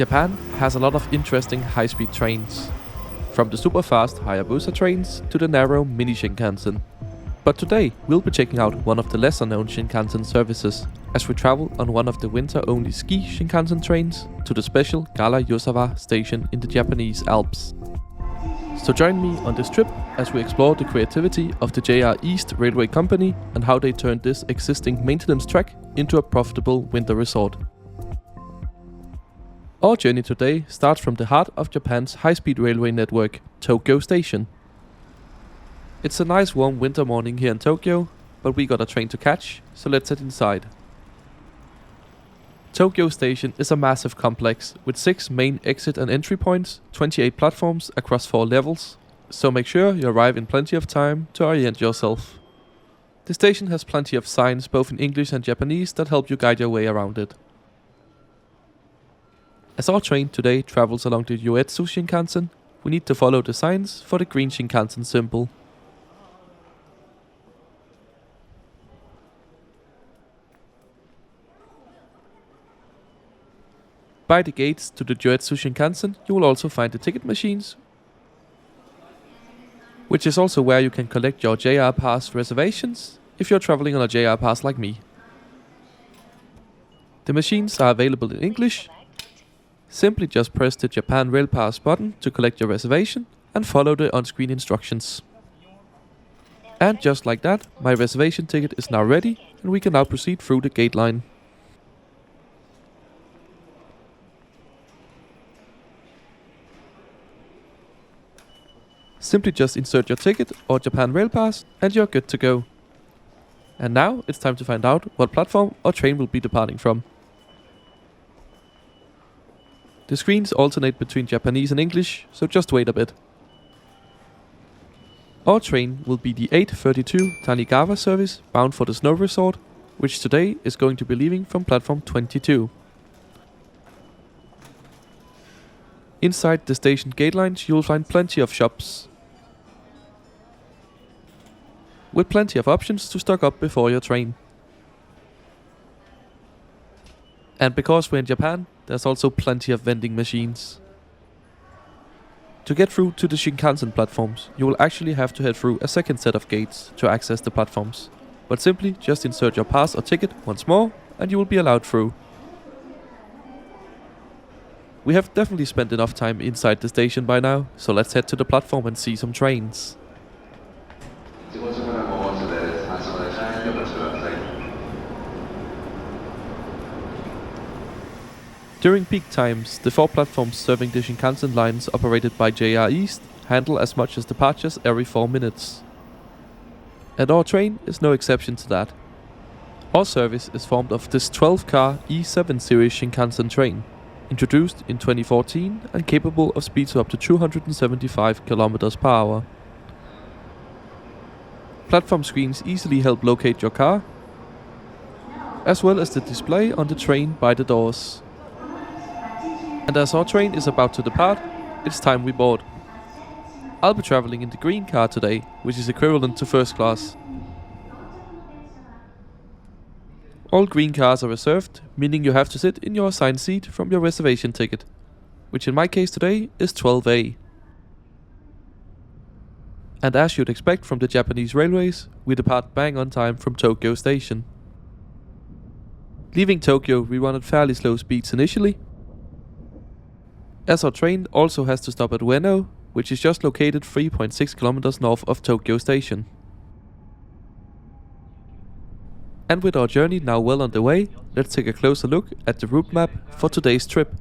Japan has a lot of interesting high-speed trains, from the super-fast Hayabusa trains to the narrow mini Shinkansen. But today we'll be checking out one of the lesser-known Shinkansen services as we travel on one of the winter-only ski Shinkansen trains to the special Gala-Yuzawa station in the Japanese Alps. So join me on this trip as we explore the creativity of the JR East Railway Company and how they turned this existing maintenance track into a profitable winter resort. Our journey today starts from the heart of Japan's high-speed railway network, Tokyo Station. It's a nice warm winter morning here in Tokyo, but we got a train to catch, so let's head inside. Tokyo Station is a massive complex with 6 main exit and entry points, 28 platforms across 4 levels, so make sure you arrive in plenty of time to orient yourself. The station has plenty of signs both in English and Japanese that help you guide your way around it. As our train today travels along the Jōetsu Shinkansen, we need to follow the signs for the green Shinkansen symbol. By the gates to the Jōetsu Shinkansen, you will also find the ticket machines, which is also where you can collect your JR Pass reservations if you're traveling on a JR Pass like me. The machines are available in English. Simply just press the Japan Rail Pass button to collect your reservation and follow the on-screen instructions. And just like that, my reservation ticket is now ready and we can now proceed through the gate line. Simply just insert your ticket or Japan Rail Pass and you're good to go. And now it's time to find out what platform or train will be departing from. The screens alternate between Japanese and English, so just wait a bit. Our train will be the 832 Tanigawa service bound for the snow resort, which today is going to be leaving from platform 22. Inside the station gate lines you will find plenty of shops, with plenty of options to stock up before your train. And because we're in Japan, there's also plenty of vending machines. To get through to the Shinkansen platforms, you will actually have to head through a second set of gates to access the platforms. But simply just insert your pass or ticket once more and you will be allowed through. We have definitely spent enough time inside the station by now, so let's head to the platform and see some trains. During peak times, the 4 platforms serving the Shinkansen lines operated by JR East handle as much as departures every 4 minutes. And our train is no exception to that. Our service is formed of this 12-car E7 series Shinkansen train, introduced in 2014 and capable of speeds up to 275 km per hour. Platform screens easily help locate your car, as well as the display on the train by the doors. And as our train is about to depart, it's time we board. I'll be traveling in the green car today, which is equivalent to first class. All green cars are reserved, meaning you have to sit in your assigned seat from your reservation ticket, which in my case today is 12A. And as you'd expect from the Japanese railways, we depart bang on time from Tokyo Station. Leaving Tokyo, we run at fairly slow speeds initially, as our train also has to stop at Ueno, which is just located 3.6 km north of Tokyo Station. And with our journey now well underway, let's take a closer look at the route map for today's trip.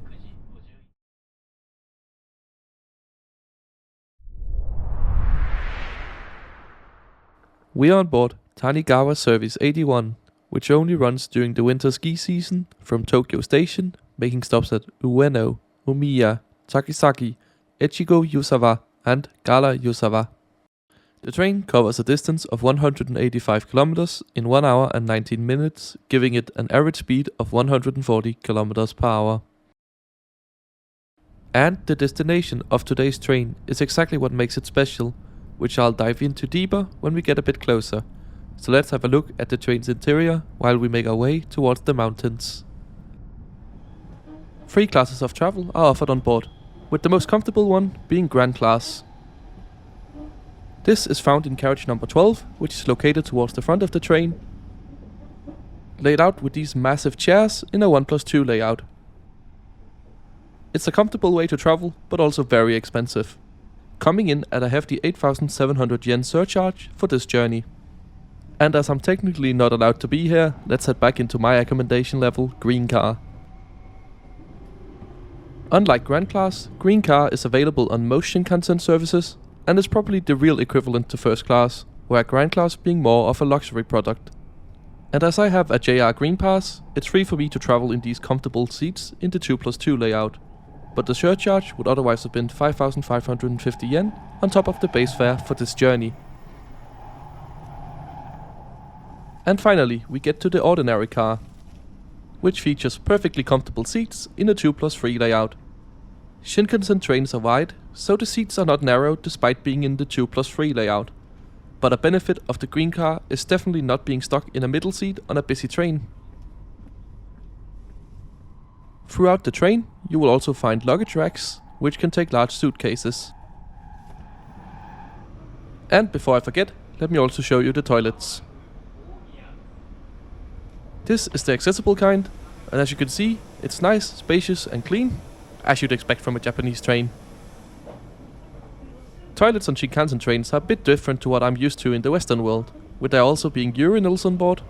We are on board Tanigawa Service 81, which only runs during the winter ski season from Tokyo Station, making stops at Ueno, Omiya, Takisaki, Echigo-Yuzawa and Gala-Yuzawa. The train covers a distance of 185 km in 1 hour and 19 minutes, giving it an average speed of 140 km per hour. And the destination of today's train is exactly what makes it special, which I'll dive into deeper when we get a bit closer. So let's have a look at the train's interior while we make our way towards the mountains. Three classes of travel are offered on board, with the most comfortable one being Grand Class. This is found in carriage number 12, which is located towards the front of the train, laid out with these massive chairs in a 1+2 layout. It's a comfortable way to travel, but also very expensive, coming in at a hefty 8,700 yen surcharge for this journey. And as I'm technically not allowed to be here, let's head back into my accommodation level, Green Car. Unlike Grand Class, Green Car is available on most Shinkansen services, and is probably the real equivalent to First Class, where Grand Class being more of a luxury product. And as I have a JR Green Pass, it's free for me to travel in these comfortable seats in the 2+2 layout, but the surcharge would otherwise have been 5,550 yen on top of the base fare for this journey. And finally, we get to the ordinary car, which features perfectly comfortable seats in a 2+3 layout. Shinkansen trains are wide, so the seats are not narrow despite being in the 2+3 layout. But a benefit of the Green Car is definitely not being stuck in a middle seat on a busy train. Throughout the train, you will also find luggage racks, which can take large suitcases. And before I forget, let me also show you the toilets. This is the accessible kind, and as you can see, it's nice, spacious and clean, as you'd expect from a Japanese train. Toilets on Shinkansen trains are a bit different to what I'm used to in the Western world, with there also being urinals on board.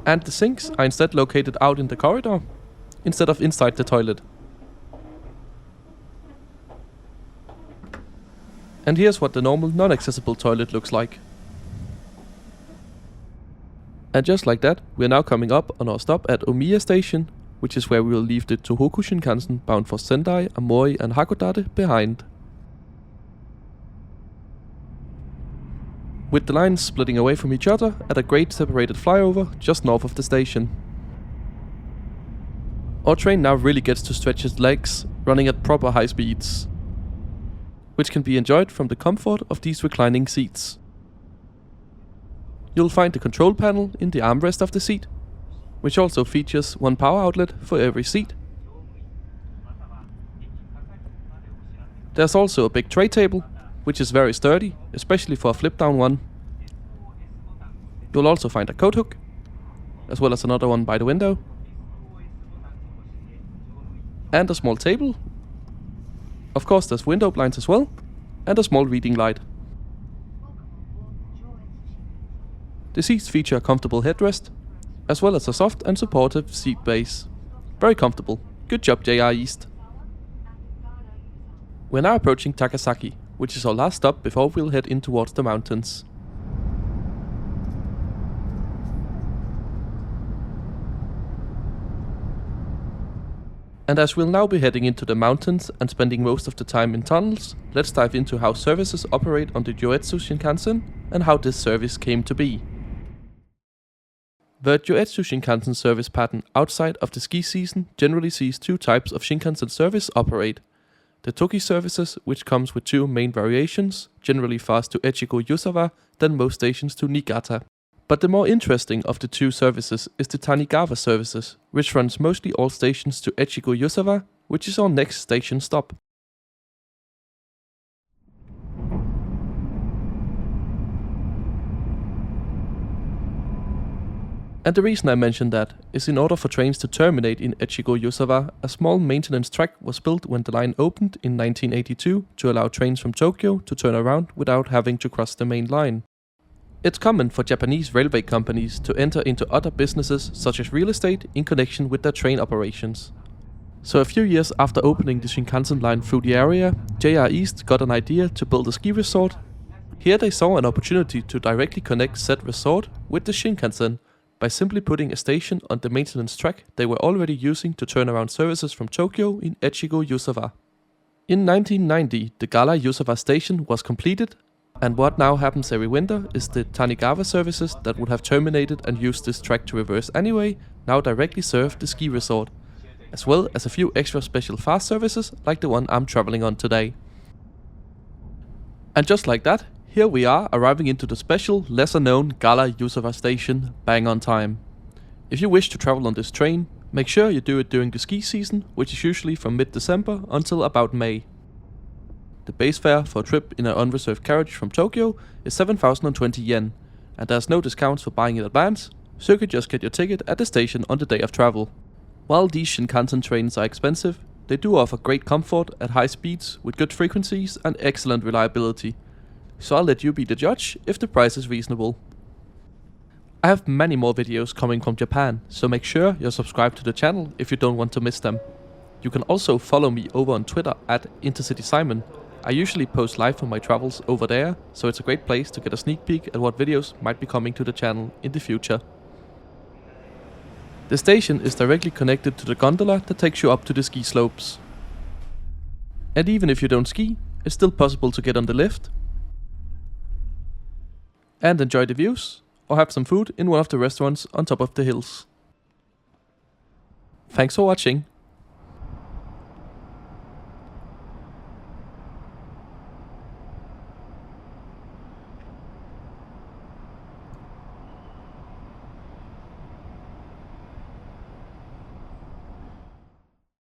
And the sinks are instead located out in the corridor, instead of inside the toilet. And here's what the normal non-accessible toilet looks like. And just like that, we are now coming up on our stop at Omiya Station, which is where we will leave the Tohoku Shinkansen bound for Sendai, Aomori and Hakodate behind. With the lines splitting away from each other at a grade separated flyover just north of the station. Our train now really gets to stretch its legs, running at proper high speeds, which can be enjoyed from the comfort of these reclining seats. You'll find the control panel in the armrest of the seat, which also features one power outlet for every seat. There's also a big tray table, which is very sturdy, especially for a flip down one. You'll also find a coat hook, as well as another one by the window, and a small table. Of course there's window blinds as well, and a small reading light. The seats feature a comfortable headrest, as well as a soft and supportive seat base. Very comfortable. Good job, JR East. We're now approaching Takasaki, which is our last stop before we'll head in towards the mountains. And as we'll now be heading into the mountains and spending most of the time in tunnels, let's dive into how services operate on the Jōetsu Shinkansen and how this service came to be. The Jōetsu Shinkansen service pattern outside of the ski season generally sees two types of Shinkansen service operate. The Toki services, which comes with two main variations, generally fast to Echigo-Yuzawa, then most stations to Niigata. But the more interesting of the two services is the Tanigawa services, which runs mostly all stations to Echigo-Yuzawa, which is our next station stop. And the reason I mention that is in order for trains to terminate in Echigo-Yuzawa, a small maintenance track was built when the line opened in 1982 to allow trains from Tokyo to turn around without having to cross the main line. It's common for Japanese railway companies to enter into other businesses such as real estate in connection with their train operations. So a few years after opening the Shinkansen line through the area, JR East got an idea to build a ski resort. Here they saw an opportunity to directly connect said resort with the Shinkansen, by simply putting a station on the maintenance track they were already using to turn around services from Tokyo in Echigo-Yuzawa. In 1990, the Gala-Yuzawa station was completed, and what now happens every winter is the Tanigawa services that would have terminated and used this track to reverse anyway, now directly serve the ski resort, as well as a few extra special fast services like the one I'm traveling on today. And just like that, here we are arriving into the special, lesser known Gala-Yuzawa station, bang on time. If you wish to travel on this train, make sure you do it during the ski season, which is usually from mid-December until about May. The base fare for a trip in an unreserved carriage from Tokyo is 7,020 yen, and there's no discounts for buying in advance, so you could just get your ticket at the station on the day of travel. While these Shinkansen trains are expensive, they do offer great comfort at high speeds with good frequencies and excellent reliability, so I'll let you be the judge if the price is reasonable. I have many more videos coming from Japan, so make sure you're subscribed to the channel if you don't want to miss them. You can also follow me over on Twitter at IntercitySimon. I usually post live from my travels over there, so it's a great place to get a sneak peek at what videos might be coming to the channel in the future. The station is directly connected to the gondola that takes you up to the ski slopes. And even if you don't ski, it's still possible to get on the lift and enjoy the views, or have some food in one of the restaurants on top of the hills. Thanks for watching.